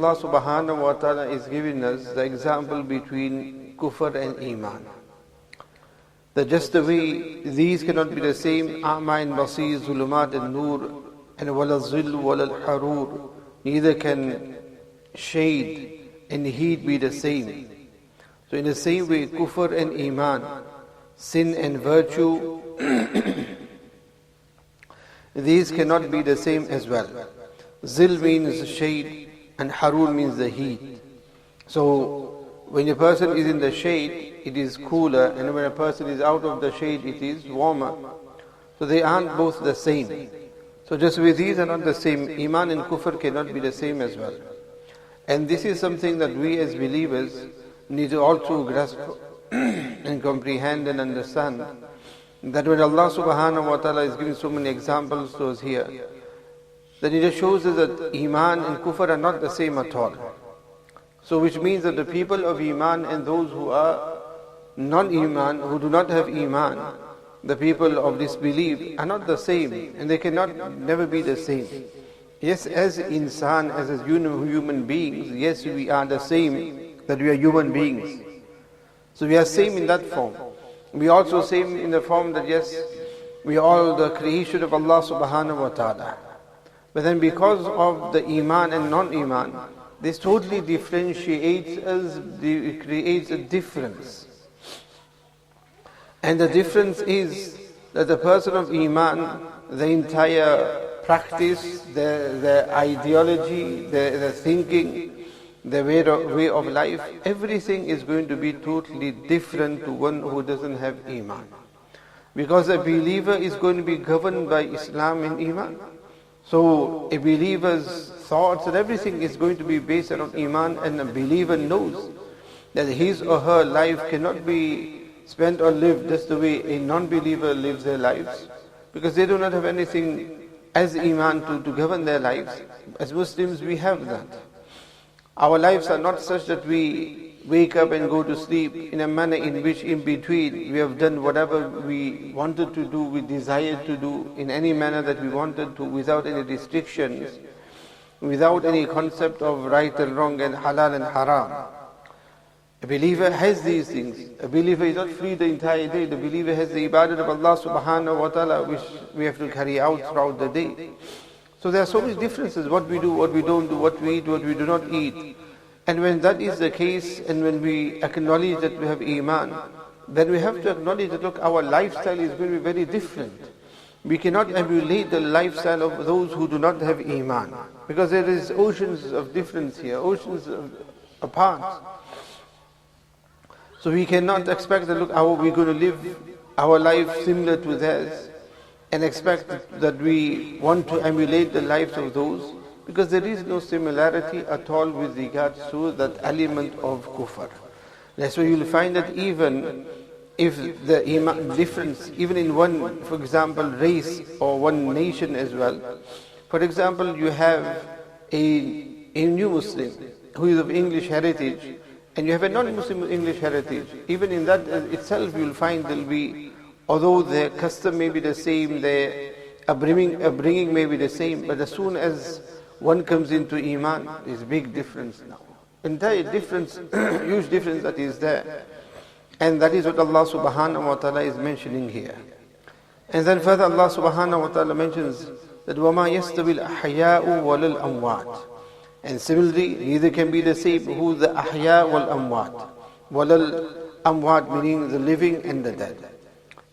Allah subhanahu wa ta'ala is giving us the example between kufr and iman. That just the way these cannot be the same, a'ma and basir, zulumat and nur, and wala zil wala harur, neither can shade and heat be the same. So in the same way, kufr and iman, sin and virtue, these cannot be the same as well. Zil means shade and harur means the heat. So when a person is in the shade, it is cooler, and when a person is out of the shade, it is warmer. So they aren't both the same. So just with these are not the same. Iman and kufr cannot be the same as well. And this is something that we as believers need to also grasp and comprehend and understand. That when Allah subhanahu wa ta'ala is giving so many examples to us here, that it just shows us that iman and kufr are not the same at all. So which means that the people of iman and those who are non-iman, who do not have iman, the people of disbelief are not the same, and they cannot never be the same. Yes, as insan, as human beings, yes, we are the same, that we are human beings. So we are same in that form. We are also same in the form that yes, we are all the creation of Allah subhanahu wa ta'ala. But then because of the iman and non-iman, this totally differentiates us, it creates a difference. And the difference is that the person of iman, the entire practice, the ideology, the thinking, the way of life, everything is going to be totally different to one who doesn't have iman. Because a believer is going to be governed by Islam and iman. So a believer's thoughts and everything is going to be based on iman, and a believer knows that his or her life cannot be spent or lived just the way a non-believer lives their lives, because they do not have anything as iman to govern their lives. As Muslims we have that. Our lives are not such that we wake up and go to sleep in a manner in which in between we have done whatever we wanted to do, we desired to do in any manner that we wanted to, without any restrictions, without any concept of right and wrong and halal and haram. A believer has these things. A believer is not free the entire day. The believer has the ibadat of Allah subhanahu wa ta'ala which we have to carry out throughout the day. So there are so many differences, what we do, what we don't do, what we eat, what we do not eat. And when that is the case, and when we acknowledge that we have iman, then we have to acknowledge that look, our lifestyle is going to be very different. We cannot emulate the lifestyle of those who do not have iman, because there is oceans of difference here, oceans apart. So we cannot expect that look, how are we going to live our life similar to theirs, and expect that we want to emulate the lives of those, because there is no similarity at all with regards to that element of kufr. That's why you'll find that even if the difference, even in one, for example, race or one nation as well. For example, you have a new Muslim who is of English heritage, and you have a non-Muslim English heritage. Even in that itself you'll find there will be, although their custom may be the same, their upbringing may be the same, but as soon as one comes into iman, there's a big difference now. Entire difference, huge difference that is there. And that is what Allah subhanahu wa ta'ala is mentioning here. And then further Allah subhanahu wa ta'ala mentions that وَمَا يَسْتَوِي الْأَحْيَاءُ وَلَا الْأَمْوَاتِ. And similarly, neither can be the same who the ahya wal amwat. Wal amwat meaning the living and the dead.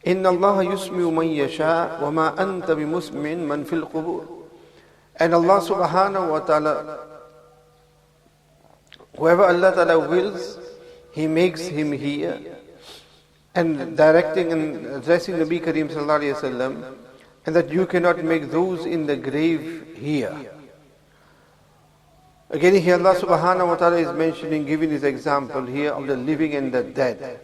Inna Allah yusmi'u man yasha wa ma anta bimusmi'in man fil qubur. And Allah subhanahu wa ta'ala, whoever Allah ta'ala wills, He makes him hear. And directing and addressing Nabi Kareem sallallahu alayhi wa sallam, and that you cannot make those in the grave hear. Again here Allah subhanahu wa ta'ala is mentioning, giving his example here of the living and the dead.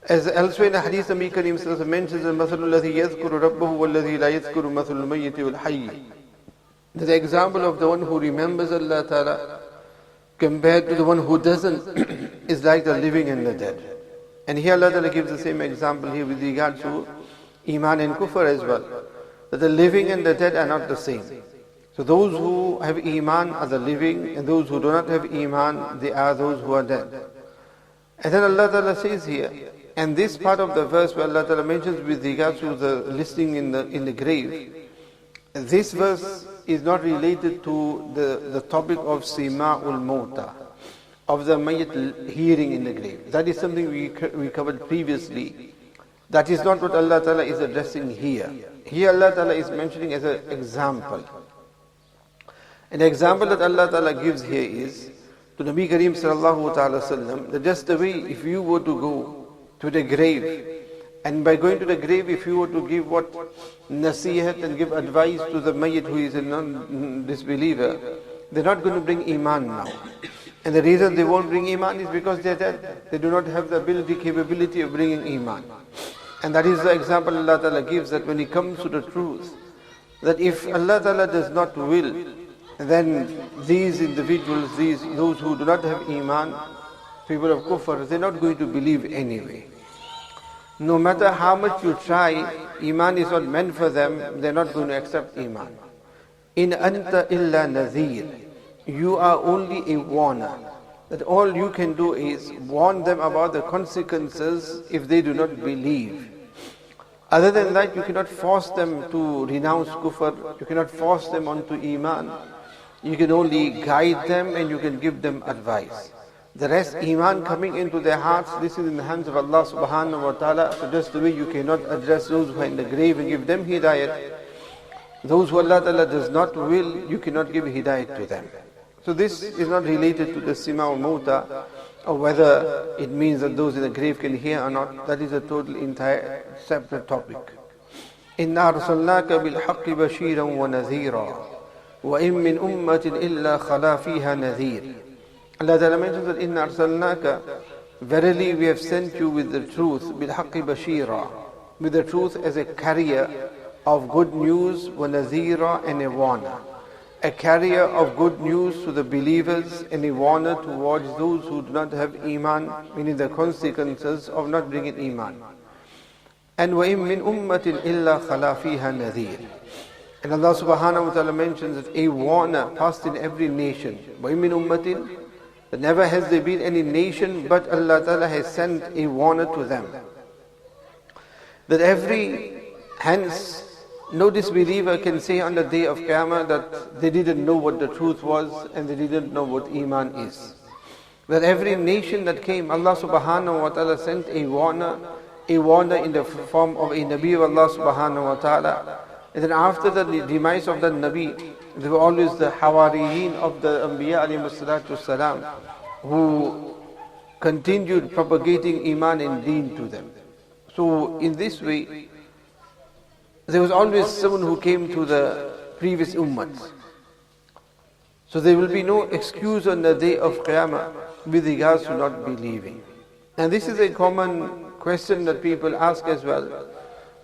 As elsewhere in the hadith, Nabi Kareem sallallahu alayhi wa sallam mentions, مَثَلُ الَّذِي يَذْكُرُ رَبَّهُ وَالَّذِي لَا يَذْكُرُ مَثَلُ الْمَيِّتِ وَالْحَيِّ. The example of the one who remembers Allah ta'ala compared to the one who doesn't is like the living and the dead. And here Allah ta'ala gives the same example here with regard to iman and kufr as well. That the living and the dead are not the same. So those who have Iman are the living, and those who do not have Iman, they are those who are dead. And then Allah Ta'ala says here, and this part of the verse where Allah Ta'ala mentions with regards to the listening in the grave, this verse is not related to the topic of Sima'ul Mawta, of the Mayyit hearing in the grave. That is something we covered previously. That is not what Allah Ta'ala is addressing here. Here Allah Ta'ala is mentioning as an example. An example that Allah Ta'ala gives here is to Nabi Kareem Sallallahu Ta'ala Sallam, that just the way if you were to go to the grave, and by going to the grave, if you were to give what nasihat and give advice to the mayyit who is a non-disbeliever, they're not going to bring Iman now. And the reason they won't bring Iman is because they're dead. They do not have the capability of bringing Iman. And that is the example Allah Ta'ala gives, that when it comes to the truth, that if Allah Ta'ala does not will, then these individuals, those who do not have Iman, people of Kufr, they're not going to believe anyway. No matter how much you try, Iman is not meant for them, they're not going to accept Iman. In anta illa nadhir, you are only a warner. That all you can do is warn them about the consequences if they do not believe. Other than that, you cannot force them to renounce kufr, you cannot force them onto Iman. You can only guide them and you can give them advice. The rest, Iman coming into their hearts, this is in the hands of Allah subhanahu wa ta'ala. So just the way you cannot address those who are in the grave and give them hidayat, those who Allah Ta'ala does not will, you cannot give hidayat to them. So this is not related to the Sima or Mauta, or whether it means that those in the grave can hear or not. That is a total entire separate topic. إِنَّا أَرْسَلْنَاكَ بِالْحَقِّ بَشِيرًا وَنَذِيرًا وَإِن مِّنْ أُمَّةٍ إِلَّا خَلَا فِيهَا نَذِيرٌ. Allah Ta'ala mentions that إِنَّا أَرْسَلْنَاكَ, verily we have sent you with the truth, بِالْحَقِّ بَشِيرًا, with the truth as a carrier of good news, وَنَذِيرًا, and a warner. A carrier of good news to the believers and a warner towards those who do not have Iman, meaning the consequences of not bringing Iman. And وَإِن مِّنْ أُمَّةٍ إِلَّا خَلَا فِيهَا نَذِيرٌ. And Allah subhanahu wa ta'ala mentions that a warner passed in every nation. وَإِن مِّنْ أُمَّةٍ, that never has there been any nation but Allah Ta'ala has sent a warner to them. That hence, no disbeliever can say on the day of Qiyamah that they didn't know what the truth was and they didn't know what Iman is. That every nation that came, Allah subhanahu wa ta'ala sent a warner in the form of a Nabi of Allah subhanahu wa ta'ala. And then after the demise of the Nabi, there were always the Hawariyin of the Anbiya alayhi salatu salam, who continued propagating Iman and Deen to them. So in this way, there was always someone who came to the previous ummahs. So there will be no excuse on the day of Qiyamah with regards to not believing. And this is a common question that people ask as well,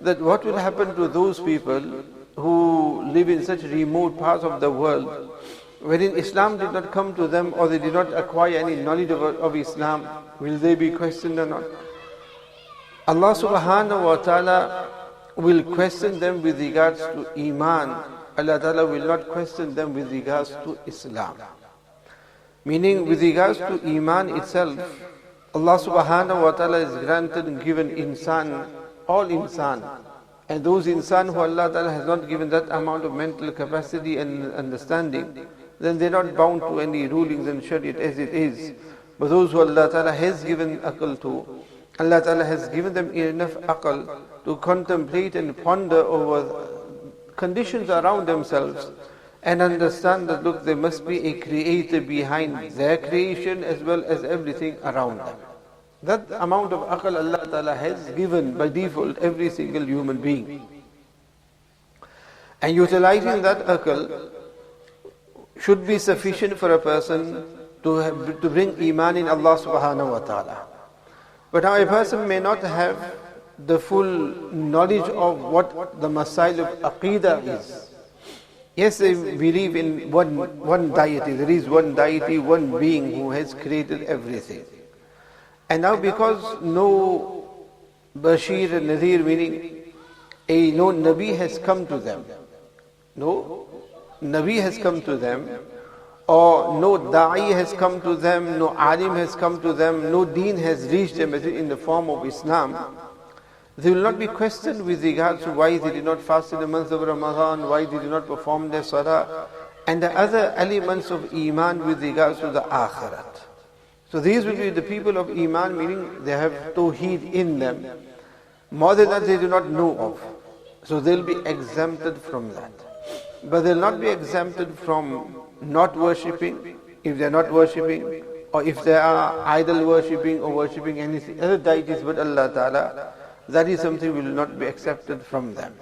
that what will happen to those people who live in such remote parts of the world, wherein Islam did not come to them or they did not acquire any knowledge of Islam, will they be questioned or not? Allah subhanahu wa ta'ala will question them with regards to Iman. Allah Ta'ala will not question them with regards to Islam. Meaning with regards to Iman itself, Allah subhanahu wa ta'ala has granted and given insan, all insan. And those insan who Allah Ta'ala has not given that amount of mental capacity and understanding, then they're not bound to any rulings and shariat as it is. But those who Allah Ta'ala has given aql to, Allah Ta'ala has given them enough aql to contemplate and ponder over conditions around themselves and understand that, look, there must be a creator behind their creation as well as everything around them. That amount of aql Allah Ta'ala has given by default every single human being. And utilizing that aql should be sufficient for a person to bring Iman in Allah subhanahu wa ta'ala. But now a person may not have the full knowledge of what the masail of Aqidah is. Yes, they believe in one deity. There is one deity, one being who has created everything. And now because no Bashir and Nadir, meaning no Nabi has come to them. No Nabi has come to them, or no da'i has come to them, no alim has come to them, no deen has reached them in the form of Islam, they will not be questioned with regards to why they did not fast in the month of Ramadan, why they did not perform their salah, and the other elements of Iman with regards to the Akhirat. So these will be the people of Iman, meaning they have Tawheed in them. More than that they do not know of. So they'll be exempted from that. But they'll not be exempted from not worshipping, if they're not worshipping, or if they are idol worshipping or worshipping any other deities but Allah Ta'ala, that is something will not be accepted from them.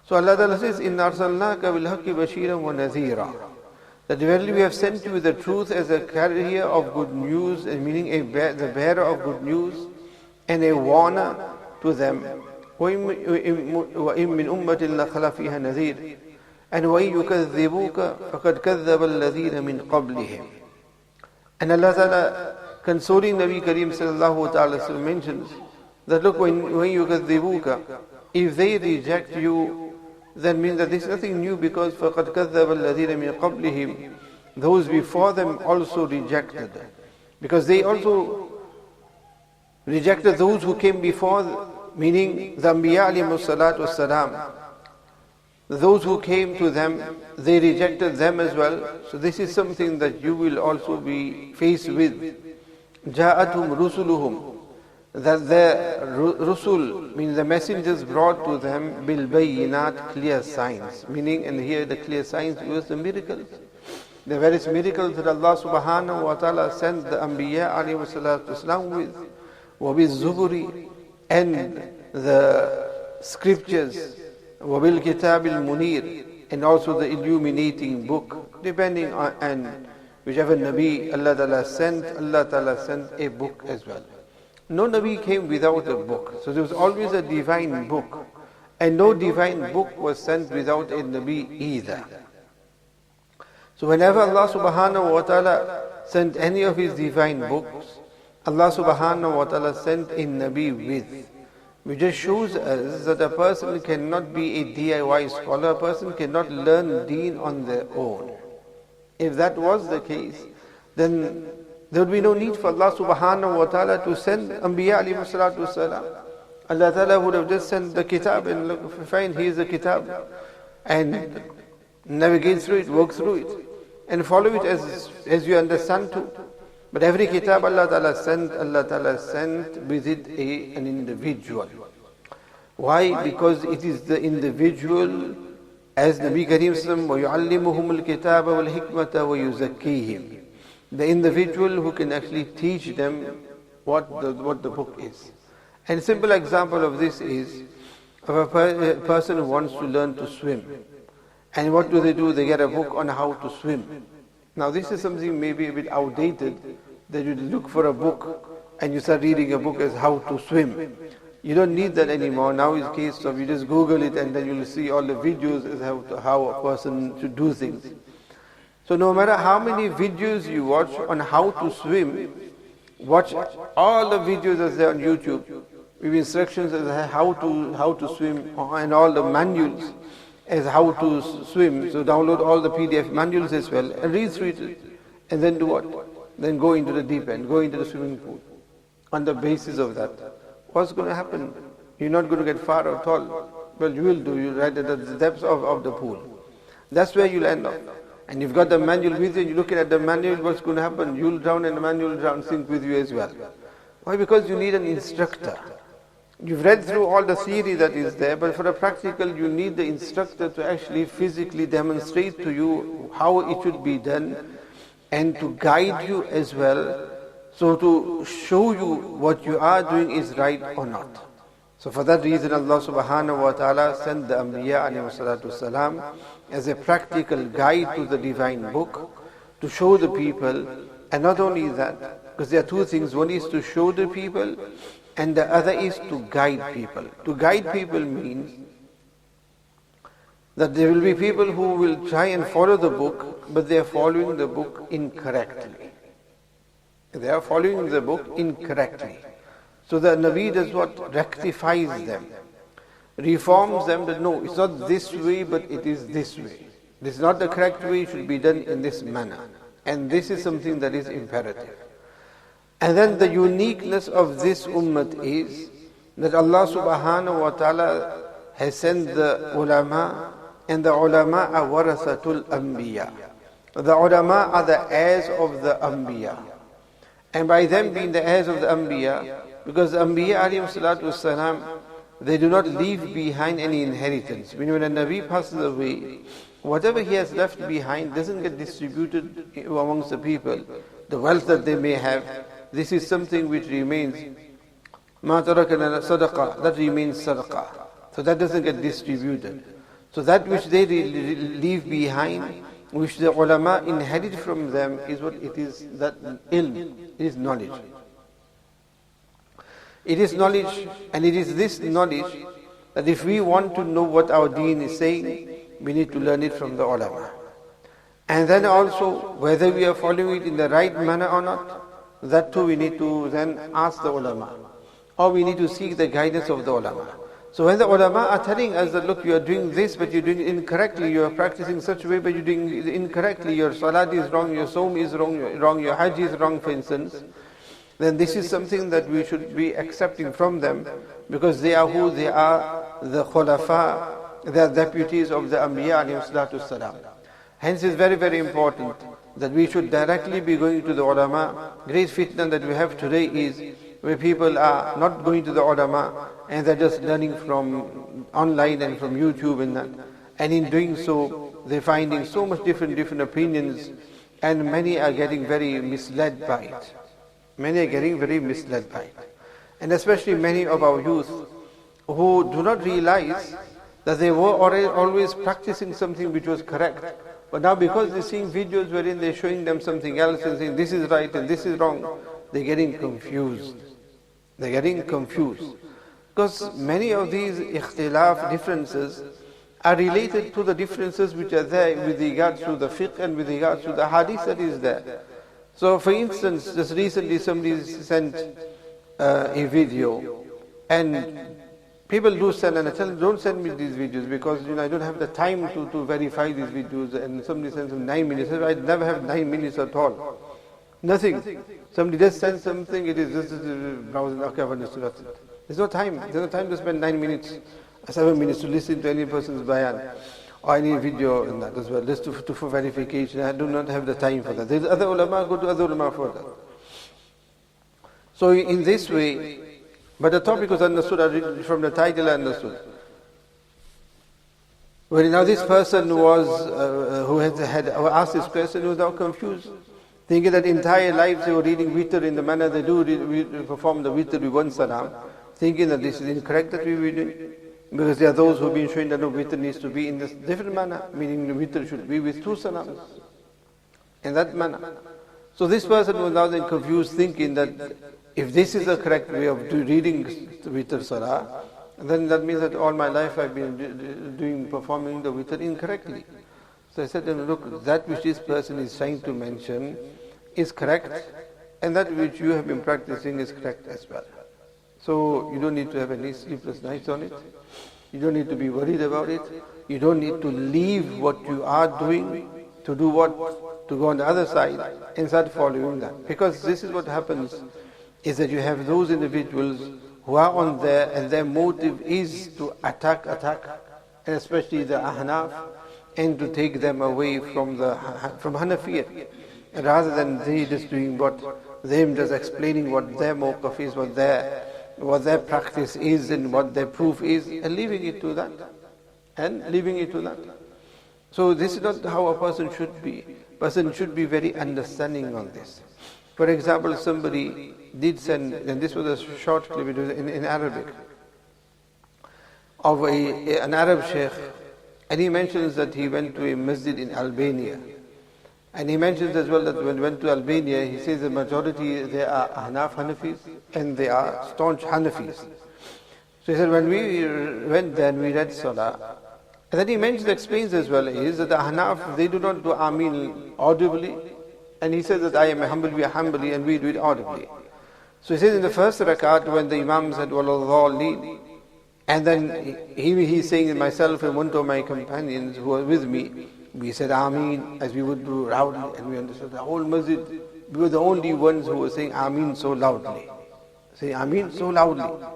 So Allah Ta'ala says, إِنَّا أَرْسَلْنَاكَ بِالْحَقِّ بَشِيرًا وَنَذِيرًا. That verily we have sent you with the truth as a carrier of good news, meaning the bearer of good news, and a warner to them. وَإِن مِّنْ أُمَّةٍ لَخَلَ فِيهَا نَذِيرٌ and وَإِن يُكَذِّبُوكَ فَقَدْ كَذَّبَ الَّذِينَ مِنْ قَبْلِهِمْ. And Allah Ta'ala, consoling Nabi Kareem Sallallahu Ta'ala mentions that look, when يُكَذِّبُوكَ, if they reject you, then means that there is nothing new, because فَقَدْ كَذَّبَ الَّذِينَ مِنْ قَبْلِهِمْ, those before them also rejected. Because they also rejected those who came before, meaning the Anbiya alayhimus salatu wassalam. Those who came to them, they rejected them as well. So this is something that you will also be faced with. جَاءَتْهُمْ رُسُلُهُمْ, that the Rusul, means the messengers, brought to them بِالْبَيِّنَاتِ, clear signs. Meaning, and here the clear signs was the miracles. The various miracles that Allah subhanahu wa ta'ala sent the Anbiya alayhi salatu wasalam with. وَبِالزُّبُرِ, and the scriptures. وَبِالْكِتَابِ الْمُنِيرِ, and also the illuminating book, depending on, and whichever Nabi Allah Ta'ala sent a book as well. No Nabi came without a book. So there was always a divine book. And no divine book was sent without a Nabi either. So whenever Allah Subhanahu wa Ta'ala sent any of His divine books, Allah Subhanahu wa Ta'ala sent a Nabi with. Which just shows us that a person cannot be a DIY scholar, a person cannot learn deen on their own. If that was the case, then there would be no need for Allah subhanahu wa ta'ala to send Anbiya alayhi salatu wasalam. Allah Ta'ala would have just sent the kitab and look, fine, here's the kitab, and navigate through it, work through it, and follow it as you understand to. But every kitab Allah Ta'ala sent with it an individual. Why? Because it is the individual, as Nabi Kareem Sallam, وَيُعَلِّمُهُمُ الْكِتَابَ وَالْحِكْمَةَ وَيُزَكِّيهِمْ, the individual who can actually teach them what the book is. And a simple example of this is, if a person who wants to learn to swim, and what do? They get a book on how to swim. Now this is something maybe a bit outdated, that you look for a book and you start reading a book as how to swim. You don't need that anymore. Now is case of you just Google it and then you'll see all the videos as how a person should do things. So no matter how many videos you watch on how to swim, watch all the videos as there on YouTube with instructions as how to swim, and all the manuals as how to swim. So download all the PDF manuals as well and read through it, and then do what? Then go into the deep end, go into the swimming pool. On the basis of that, what's going to happen? You're not going to get far at all. Well, you will do. You're right at the depths of the pool. That's where you'll end up. And you've got the manual with you, you're looking at the manual, what's going to happen? You'll drown and the manual will drown, sink with you as well. Why? Because you need an instructor. You've read through all the theory that is there, but for a practical, you need the instructor to actually physically demonstrate to you how it should be done and to guide you as well, so to show you what you are doing is right or not. So for that reason, Allah subhanahu wa ta'ala sent the Anbiya alayhi salatu wasalam as a practical guide to the divine book to show the people. And not only that, because there are two things. One is to show the people, and the other is to guide people. To guide people means that there will be people who will try and follow the book, but they are following the book incorrectly. They are following the book incorrectly. So the Nabi does what? Rectifies them, reforms them, that no, it's not this way, but it is this way. This is not the correct way, it should be done in this manner. And this is something that is imperative. And then the uniqueness of this ummah is that Allah subhanahu wa ta'ala has sent the ulama, and the ulama are warathatul anbiya. The ulama are the heirs of the anbiya. And by them being the heirs of the anbiya, because the anbiya alayhi salatu wassalam, they do not leave behind any inheritance. When a Nabi passes away, whatever he has left behind doesn't get distributed amongst the people. The wealth that they may have, this is something which remains. Ma tarakana sadaqa, that remains sadaqah. So that doesn't get distributed. So that which they leave behind, which the ulama inherit from them, is what it is, that ilm, it is knowledge. It is knowledge, and it is this knowledge that if we want to know what our deen is saying, we need to learn it from the ulama. And then also, whether we are following it in the right manner or not, that too we need to then ask the ulama. Or we need to seek the guidance of the ulama. So when the ulama are telling us that, look, you are doing this, but you're doing it incorrectly, you are practicing such a way, but you're doing it incorrectly, your salat is wrong, your sawm is wrong, your hajj is wrong, for instance, then this is something that we should be accepting from them, because they are who they are, the khulafa, they are deputies of the Anbiya alayhi salatu salam. Hence it's very, very important that we should directly be going to the ulama. Great fitna that we have today is where people are not going to the ulama and they're just learning from online and from YouTube and that. And in doing so, they're finding so much different opinions, and many are getting very misled by it. Many are getting very misled by it. And especially many of our youth who do not realize that they were always practicing something which was correct. But now because they're seeing videos wherein they're showing them something else and saying this is right and this is wrong, they're getting confused. They're getting confused. Because many of these ikhtilaf differences are related to the differences which are there with regards to the fiqh and with regards to the hadith that is there. So for instance, just recently somebody sent a video, and people do send, and I tell them, don't send me these videos because I don't have the time to verify these videos. And somebody sends them 9 minutes. I never have 9 minutes at all. Nothing. Somebody just sends something, it is just browsing, okay, I've understood it. There's no time. There's no time to spend 9 minutes, 7 minutes to listen to any person's bayan or any video in that as well, just for verification. I do not have the time for that. There's other ulama, go to other ulama for that. So in this way, but the topic was understood from the title, I understood. Well, now this person was, who had asked this question, was now confused, thinking that entire lives they were reading witr in the manner they do, perform the witr with one salam, thinking that this is incorrect that we were doing. Because there are those who have been showing that no, witr needs to be in this different manner, meaning the witr should be with 2 salams, in that manner. So this person was now then confused, thinking that if this is the correct way of reading witr salah, then that means that all my life I've been performing the witr incorrectly. So I said to him, look, that which this person is trying to mention is correct, and that which you have been practicing is correct as well. So you don't need to have any sleepless nights on it. You don't need to be worried about it. You don't need to leave what you are doing to do what? To go on the other side and start following that. Because this is what happens, is that you have those individuals who are on there and their motive is to attack, and especially the Ahnaf, and to take them away from Hanafiyyah, rather than they just doing them just explaining what their mawqif is, what their practice is and what their proof is, and leaving it to that. So this is not how a person should be. Person should be very understanding on this. For example, somebody did send, and this was a short clip, it was in Arabic, of an Arab sheikh, and he mentions that he went to a masjid in Albania. And he mentions as well that when he went to Albania, he says the majority, they are Ahnaf Hanafis, and they are staunch Hanafis. So he said, when we went there and we read Salah, and then he explains as well, is that the Ahnaf, they do not do Ameen audibly, and he says that I am humble, we are humbly, and we do it audibly. So he says in the first rakat, when the Imam said, Waladhalleen, and then he's saying, myself and one of my companions who are with me, we said Ameen as we would do loudly, and we understood the whole masjid. We were the only ones who were saying Ameen so loudly. Saying Ameen so loudly.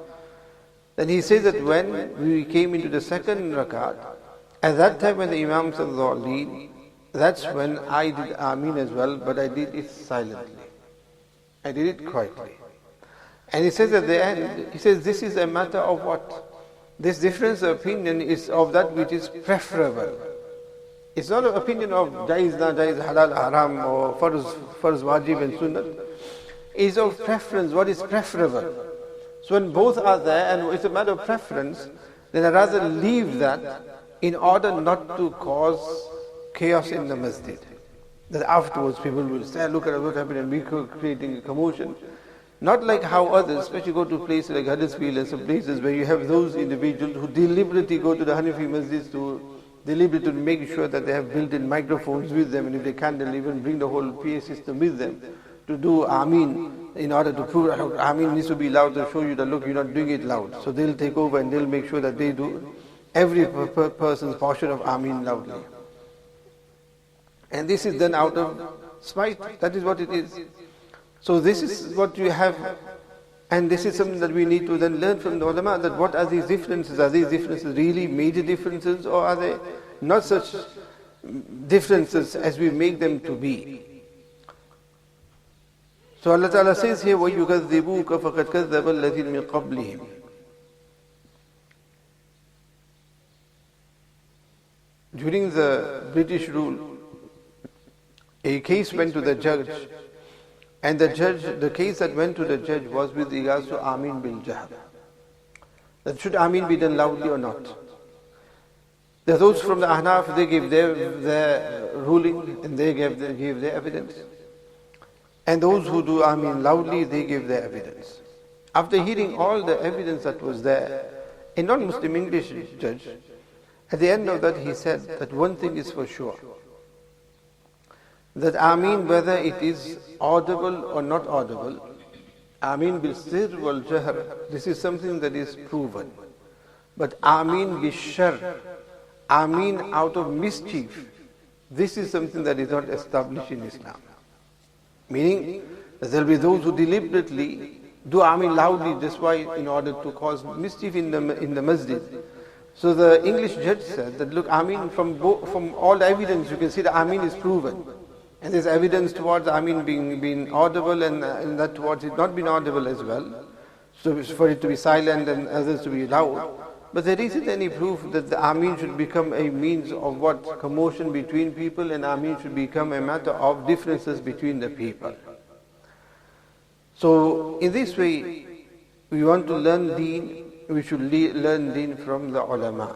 Then he says that when we came into the second rakat, at that time when the Imam said Dhalleen, that's when I did Ameen as well, but I did it silently. I did it quietly. And he says at the end, he says this is a matter of what? This difference of opinion is of that which is preferable. It's not an opinion of jaiz, na jaiz, halal, haram, or farz, wajib and sunnat. It's of preference, what is preferable. So when both are there and it's a matter of preference, then I rather leave that in order not to cause chaos in the masjid. That afterwards people will say, look at what happened and we are creating a commotion. Not like how others, especially go to places like Huddersfield and some places where you have those individuals who deliberately go to the Hanafi masjids to deliberately make sure that they have built-in microphones with them, and if they can't, they'll even bring the whole PA system with them to do Ameen in order to prove Ameen needs to be loud to show you that look, you're not doing it loud. So they'll take over and they'll make sure that they do every person's portion of Ameen loudly. And this is done out of spite. That is what it is. So this is what you have, and this is something that we need to then learn from the ulama, that what are these differences? Are these differences really major differences, or are they not such differences as we make them to be? So Allah Ta'ala says here, وَيُكَذِّبُوكَ فَقَدْ كَذَّبَ الَّذِينَ مِنْ قَبْلِهِمْ. During the British rule, a case went to the judge, and the case that went to the judge was with regards to Ameen bil Jahr. That should Ameen be done loudly or not? There are those from the Ahnaf, they gave their ruling and they gave their evidence. And those who do Ameen loudly, they give their evidence. After hearing all the evidence that was there, a non-Muslim English judge, at the end of that he said that one thing is for sure, that Ameen, whether it is audible or not audible, Ameen bil sirr wal jahr, this is something that is proven. But Ameen bil shar, Ameen out of mischief, this is something that is not established in Islam. Meaning, that there will be those who deliberately do Ameen loudly, just why in order to cause mischief in the masjid. So the English judge said that look, Ameen from all the evidence you can see that Ameen is proven. And there's evidence towards Ameen being audible and that towards it not being audible as well. So for it to be silent and others to be loud. But there isn't any proof that the Ameen should become a means of what? Commotion between people, and Ameen should become a matter of differences between the people. So in this way, we want to learn deen, we should learn deen from the ulama.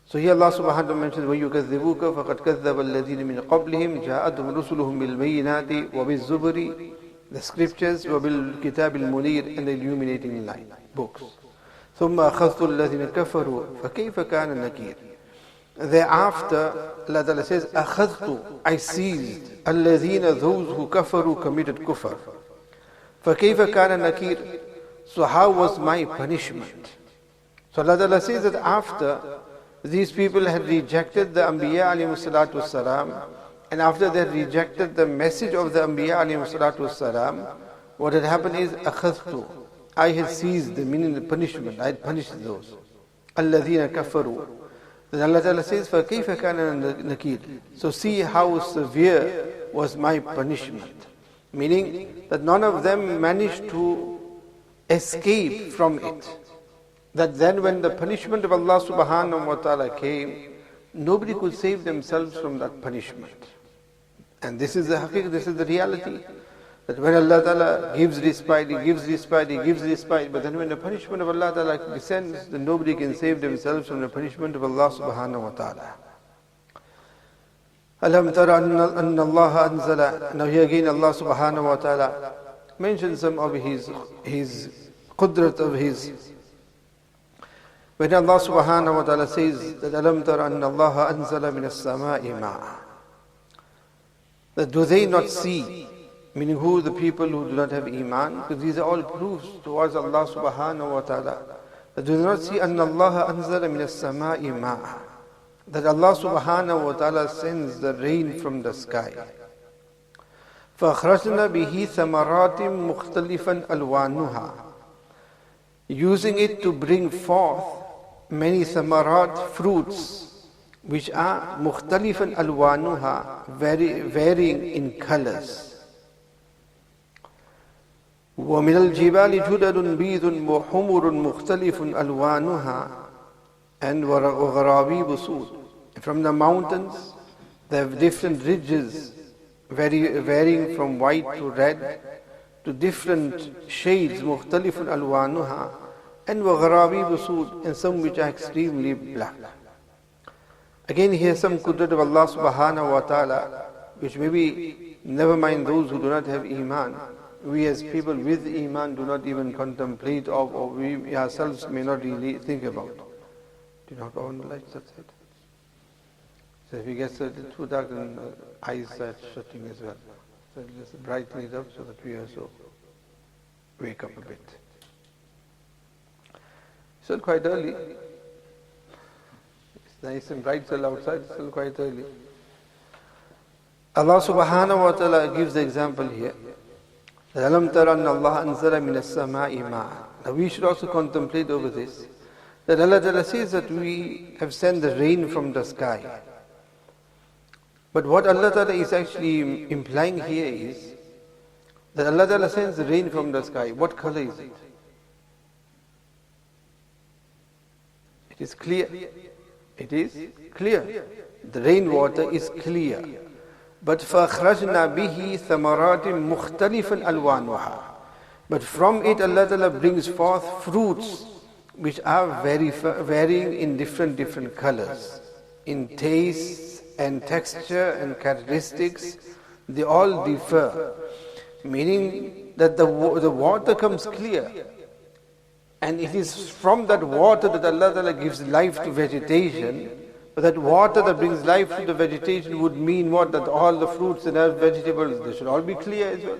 So here Allah subhanahu wa ta'ala mentions, وَيُكَذِّبُوكَ فَقَدْ كَذَّبَ الَّذِينَ مِنْ قَبْلِهِمْ جَاءَتْهُمْ رُسُلُهُمْ بِالْبَيِّنَاتِ وَبِالزُّبُرِ, the scriptures, وَبِالْكِتَابِ الْمُنِيرِ, and the illuminating light, books. ثُمَّ أَخَذْتُ الَّذِينَ كَفَرُوا فَكَيْفَ كَانَ نَكِيرٌ. Thereafter, Allah Ta'ala says, أَخَذْتُ, I seized, الَّذِينَ, those who kafaru, committed kufr. فَكَيْفَ كَانَ نَكِيرٌ. So how was my punishment? So Allah Ta'ala says that after these people had rejected the Anbiya alayhi salatu wassalam, and after they had rejected the message of the Anbiya alayhi salatu wassalam, what had happened is, أَخَذْتُ, I had seized the meaning the punishment, I had punished those. الَّذِينَ كَفَرُوا. Then Allah Ta'ala says, فَكَيْفَ كَانَ نَكِيرٌ. So see how severe was my punishment. Meaning that none of them managed to escape from it. That then when the punishment of Allah subhanahu wa ta'ala came, nobody could save themselves from that punishment. And this is the haqiqah, this is the reality. That when Allah ta'ala gives respite, He gives respite, He gives respite, but then when the punishment of Allah ta'ala descends, then nobody can save themselves from the punishment of Allah subhanahu wa ta'ala. Alam tara anna Allah anzala. Now here again Allah subhanahu wa ta'ala mentions some of His qudrat of His. When Allah subhanahu wa ta'ala says that Alam tara anna Allah anzala min as-sama'i ma'a. That do they not see, meaning who? The people who do not have iman, because these are all proofs towards Allah subhanahu wa ta'ala. That do they not see anna Allah anzala min as-sama'i ma'a. that Allah subhanahu wa ta'ala sends the rain from the sky. فَأَخْرَجْنَا بِهِ ثَمَرَاتٍ مُخْتَلِفًا أَلْوَانُهَا, using it to bring forth many thamarat, fruits, which are مُخْتَلِفًا أَلْوَانُهَا, varying in colors. وَمِنَ الْجِبَالِ جُدَدٌ بِيضٌ وَحُمُرٌ مُخْتَلِفٌ أَلْوَانُهَا and وَغَرَابِيبُ سُودٌ. From the mountains, they have different ridges, varying from white to red, to different shades, مُخْتَلِفٌ أَلْوَانُهَا and وَغَرَابِيبُ سُودٌ, and some which are extremely black. Again, here some qudrat of Allah subhanahu wa ta'ala, which maybe, never mind those who do not have iman, we as people with iman do not even contemplate of, or we ourselves may not really think about. Do you not own the lights outside? So if it gets a little too dark, then eyes start shutting as well. So let's brighten it up so that we also wake up a bit. It's still quite early. It's nice and bright still outside, it's still quite early. Allah subhanahu wa ta'ala gives the example here. أَلَمْ تَرَ أَنَّ اللَّهَ أَنزَلَ مِنَ السَّمَاءِ مَاءً. Now we should also contemplate over this. That Allah Ta'ala says that we have sent the rain from the sky. But what Allah Ta'ala is actually implying here is that Allah Ta'ala sends the rain from the sky. What color is it? It is clear. It is clear. The rainwater is clear. But فَأَخْرَجْنَا بِهِ ثَمَرَاتٍ مُخْتَلِفًا أَلْوَانُهَا. But from it Allah Ta'ala brings forth fruits which are varying in different colors, in taste and texture and characteristics. They all differ, meaning that the water comes clear, and it is from that water that Allah Ta'ala gives life to vegetation. But that water that brings life to the vegetation would mean what? That all the fruits and vegetables, they should all be clear as well.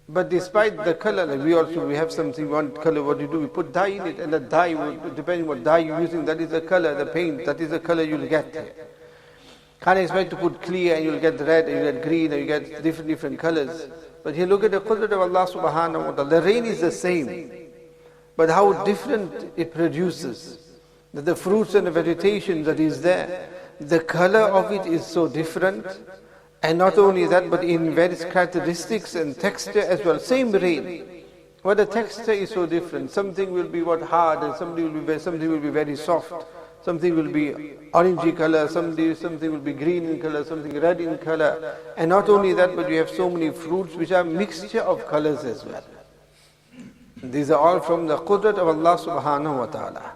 But despite the color, like we have something, one color, what do? We put dye in it, and the dye, depending what dye you're using, that is the color, the paint, that is the color you'll get here. Can't expect to put clear and you'll get red, and you'll get green, and you get different colors. But here look at the qudrat of Allah subhanahu wa ta'ala. The rain is the same, but how different it produces. That the fruits and the vegetation that is there, the color of it is so different. And not only that, but in various characteristics and texture as well. Same rain, but the texture is so different. Something will be hard, and something will be very soft. Something will be orangey color, something will be green in color, something red in color. And not only that, but you have so many fruits which are mixture of colors as well. These are all from the qudrat of Allah subhanahu wa ta'ala.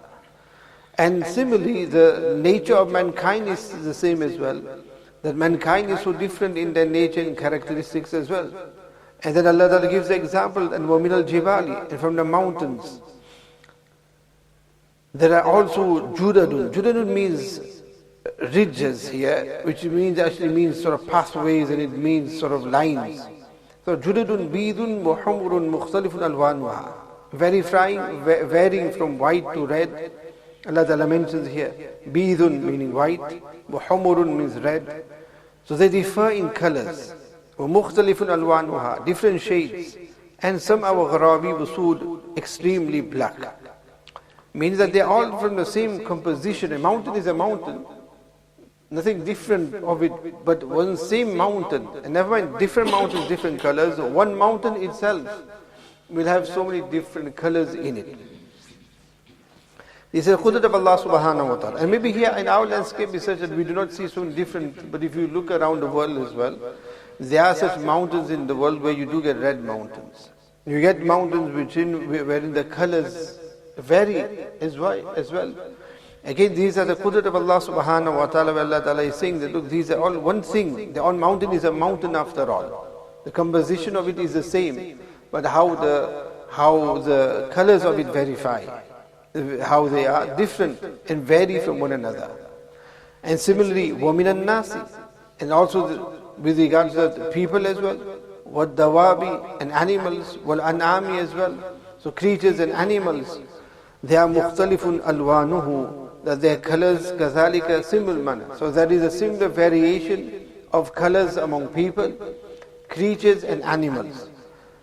And similarly, the nature of mankind is the same as well. That mankind is so different in their nature and characteristics as well. And then Allah Ta'ala gives the example, and وَمِنَ الْجِبَالِ, and from the mountains. There are also judadun. Judadun means ridges here, which actually means sort of pathways, and it means sort of lines. So judadun bidun muhamurun mukhtalifun alwanuha, varying from white to red. Allah Ta'ala mentions here, bidun meaning white, muhamurun means red. So they differ in colors. وَمُخْتَلِفٌ أَلْوَانُهَا, different shades. And some are غَرَابِيبُ سُودٌ, extremely black. Means that they are all from the same composition. A mountain is a mountain. Nothing different of it, but one same mountain. And never mind, different mountains, different colors. One mountain itself will have so many different colors in it. This is the qudrat of Allah subhanahu wa ta'ala. And maybe here in our landscape is such that we do not see so different, but if you look around the world as well, there are such mountains in the world where you do get red mountains. You get mountains wherein the colors vary as well. Again, these are the qudrat of Allah subhanahu wa ta'ala, where Allah ta'ala is saying that look, these are all one thing. The mountain is a mountain after all. The composition of it is the same, but how the colors of it verify. How they are different and vary from one another. And similarly, وَمِنَ النَّاسِ, and also with regards to the people as well, وَالدَّوَابِ, and animals, وَالْأَنْعَامِ as well. So creatures and animals, they are مُخْتَلِفٌ أَلْوَانُهُ, that their colors kazalika similar manner. So there is a similar variation of colors among people, creatures and animals.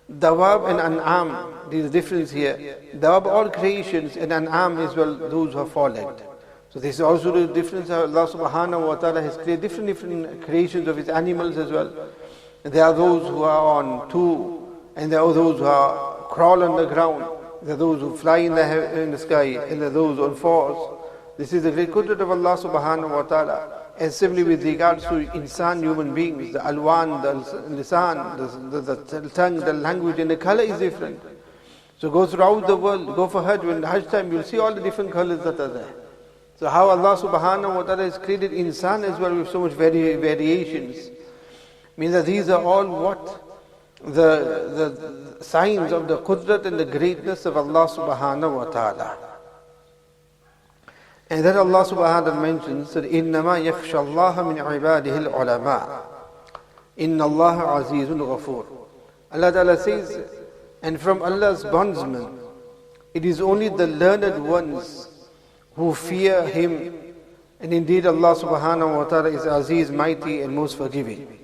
Dawab and an'am, there is a difference here. Dawab all creations and an'am as well those who are four-legged. So this is also the difference how Allah subhanahu wa ta'ala has created different creations of His animals as well. There are those who are on two, and there are those who are crawl on the ground. There are those who fly in the sky, and there are those on fours. This is the great qudrat of Allah subhanahu wa ta'ala. And similarly with regards to insan, human beings, the alwan, the lisan, the tongue, the language and the color is different. So go throughout the world, go for Hajj, when Hajj time you'll see all the different colors that are there. So how Allah subhanahu wa ta'ala has created insan as well with so much variations. Means that these are all what? The signs of the qudrat and the greatness of Allah subhanahu wa ta'ala. And then Allah subhanahu wa ta'ala mentions that إِنَّمَا يَخْشَى اللَّهَ مِنْ عِبَادِهِ الْعُلَمَاءِ إِنَّ اللَّهَ عَزِيزٌ غَفُورٌ. Allah ta'ala says, and from Allah's bondsmen, it is only the learned ones who fear Him. And indeed Allah subhanahu wa ta'ala is Aziz, mighty and most forgiving.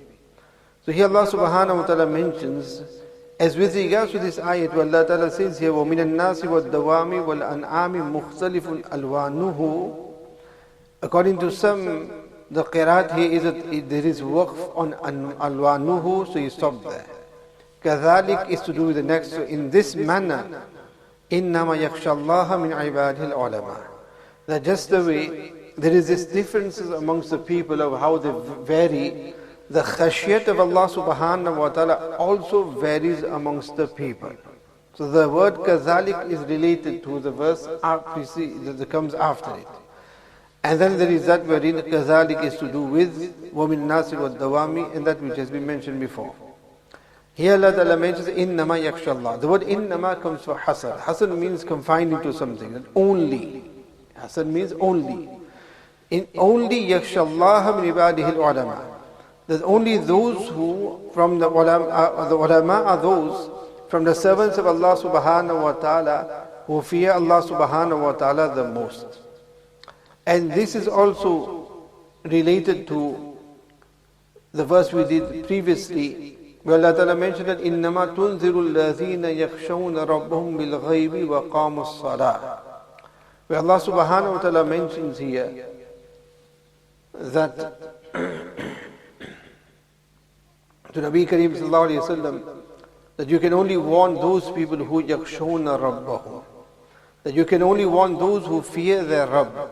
So here Allah subhanahu wa ta'ala mentions, as with regards to this ayat, where Allah ta'ala says here, وَمِنَ النَّاسِ وَالدَّوَامِ وَالْأَنْعَامِ مُخْتَلِفٌ أَلْوَانُهُ. According to some, the qiraat here is that there is waqf on alwanuhu, so you stop there. كَذَلِكَ is to do with the next. So in this manner, إِنَّمَا يَخْشَى اللَّهَ مِنْ عِبَادِهِ الْعُلَمَاءِ. That just the way there is this differences amongst the people of how they vary, the khashiyat of Allah subhanahu wa ta'ala also varies amongst the people. So the word kazalik is related to the verse that comes after it. And then there is that wherein kazalik is to do with وَمِن النَّاسِ وَالدَّوَامِ, and that which has been mentioned before. Here Allah Ta'ala mentions إِنَّمَا يَخْشَى اللَّهِ. The word إِنَّمَا comes for hasar. Hasar means confined into something, that only. Hasar means only. In only يَخْشَى اللَّهَ مِنْ عِبَادِهِ الْعُلَمَاءِ. That only those who from the ulama are those from the servants of Allah subhanahu wa ta'ala who fear Allah subhanahu wa ta'ala the most. And this is also related to the verse we did previously, where Allah ta'ala mentioned that إِنَّمَا تُنذِرُ الَّذِينَ يَخْشَوْنَ رَبَّهُمْ بِالْغَيْبِ وَقَامُوا الصَّلَاةِ. Where Allah subhanahu wa ta'ala mentions here that to Nabi Kareem sallallahu alayhi wa sallam, that you can only warn those people who yakshawna rabbahum. That you can only warn those who fear their Rabb.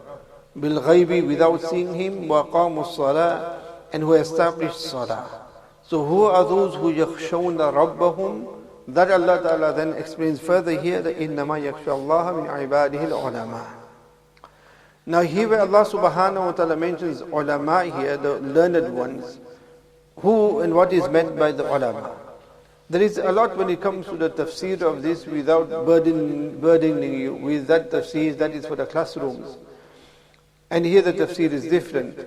Bil ghaybi, without seeing Him, wa qamu salah, and who establish salah. So who are those who yakshawna rabbahum? That Allah Ta'ala then explains further here that innama yakhsha Allah min ibadihi al-ulama. Now here where Allah subhanahu wa ta'ala mentions ulama here, the learned ones, who and what is meant by the ulama. There is a lot when it comes to the tafsir of this without burdening you with that tafsir, that is for the classrooms. And here the tafsir is different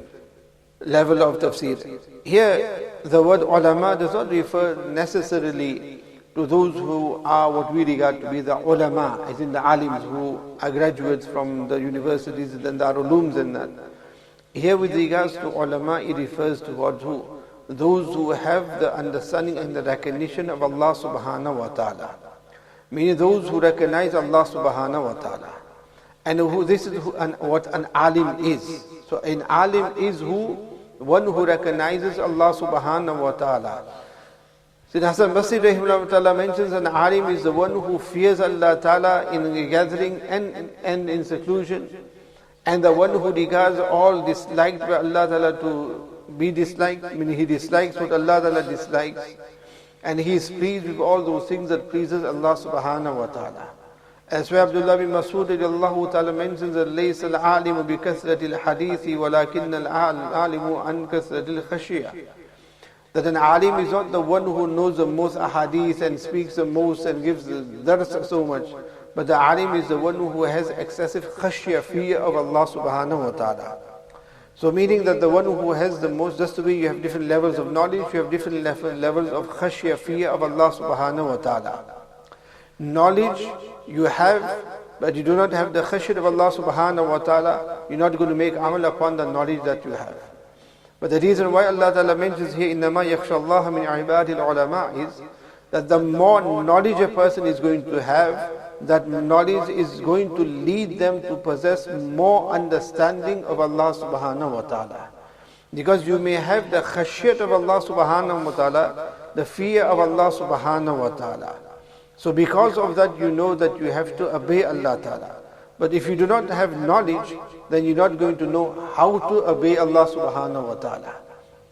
level of tafsir. Here the word ulama does not refer necessarily to those who are what we regard to be the ulama, as in the alims who are graduates from the universities and the ulums and that. Here with regards to ulama, it refers towards who? Those who have the understanding and the recognition of Allah subhanahu wa ta'ala. Meaning those who recognize Allah subhanahu wa ta'ala. And who this is what an alim is. So an alim is who? One who recognizes Allah subhanahu wa ta'ala. Sayyid Hasan Basri rahimahullah ta'ala mentions an alim is the one who fears Allah ta'ala in a gathering and in seclusion. And the one who regards all disliked by Allah ta'ala to be disliked, meaning he dislikes what Allah Ta'ala dislikes, and he is pleased with all those things that pleases Allah subhanahu wa ta'ala. As where Abdullah bin Mas'ud radiallahu ta'ala mentions that لَيْسَ الْعَالِمُ بِكَثْرَةِ الْحَدِيثِ وَلَكِنَّ الْعَالِمُ عَنْ كَثْرَةِ الْخَشِيَةِ. That an alim is not the one who knows the most ahadith and speaks the most and gives the dars so much, but the alim is the one who has excessive khashya, fear of Allah subhanahu wa ta'ala. So meaning that the one who has the most, just the way you have different levels of knowledge, you have different levels of khashya, fear of Allah subhanahu wa ta'ala. Knowledge you have but you do not have the khashiyat of Allah subhanahu wa ta'ala, you're not going to make amal upon the knowledge that you have. But the reason why Allah ta'ala mentions here, إِنَّمَا يَخْشَى اللَّهَ مِنْ عِبَادِ الْعُلَمَاءِ, is that the more knowledge a person is going to have, that knowledge is going to lead them to possess more understanding of Allah subhanahu wa ta'ala. Because you may have the khashiyat of Allah subhanahu wa ta'ala, the fear of Allah subhanahu wa ta'ala. So because of that, you know that you have to obey Allah ta'ala. But if you do not have knowledge, then you're not going to know how to obey Allah subhanahu wa ta'ala.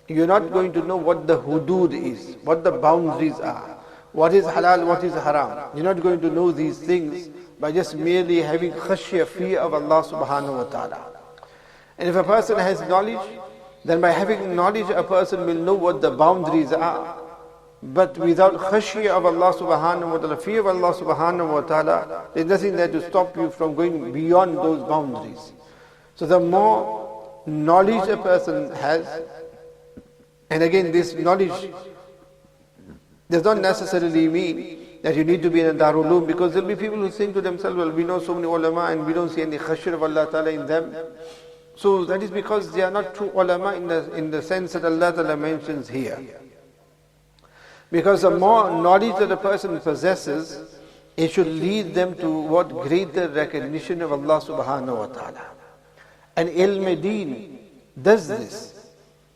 You're not going to know what the hudud is, what the boundaries are, what is halal, what is haram. You're not going to know these things by just merely having khashya, fear of Allah subhanahu wa ta'ala. And if a person has knowledge, then by having knowledge a person will know what the boundaries are. But without khashya of Allah subhanahu wa ta'ala, fear of Allah subhanahu wa ta'ala, there's nothing there to stop you from going beyond those boundaries. So the more knowledge a person has, and again this knowledge does not necessarily mean that you need to be in a Darul Uloom, because there will be people who think to themselves, well, we know so many ulama and we don't see any khashya of Allah ta'ala in them. So that is because they are not true ulama in the sense that Allah ta'ala mentions here. Because the more knowledge that a person possesses, it should lead them to what greater recognition of Allah subhanahu wa ta'ala. And ilm-e-deen does this,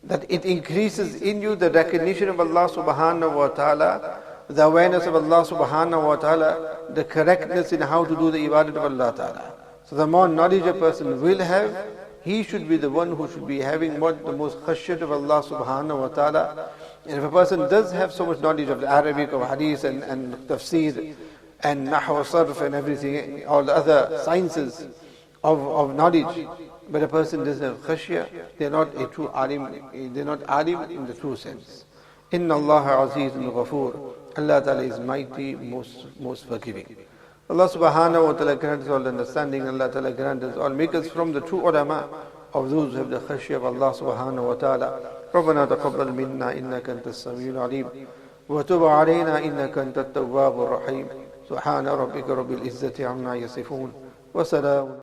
that it increases in you the recognition of Allah subhanahu wa ta'ala, the awareness of Allah subhanahu wa ta'ala, the correctness in how to do the ibadat of Allah ta'ala. So the more knowledge a person will have, he should be the one who should be having what the most khashiyat of Allah subhanahu wa ta'ala. And if a person does have so much knowledge of the Arabic, of hadith and tafseer and nahu, sarf and everything, all the other sciences of knowledge, but a person doesn't have khashya, they're not a true alim, they're not alim in the true sense. Inna Allah azizun ghafoor. Allah ta'ala is mighty, most forgiving. Allah subhanahu wa ta'ala grant us all understanding. Allah ta'ala grant us all, make us from the true ulama of those who have the khashya of Allah subhanahu wa ta'ala. ربنا تقبل منا إنك أنت السميع العليم وتب علينا إنك أنت التواب الرحيم سبحان ربك رب العزة عما يصفون وسلام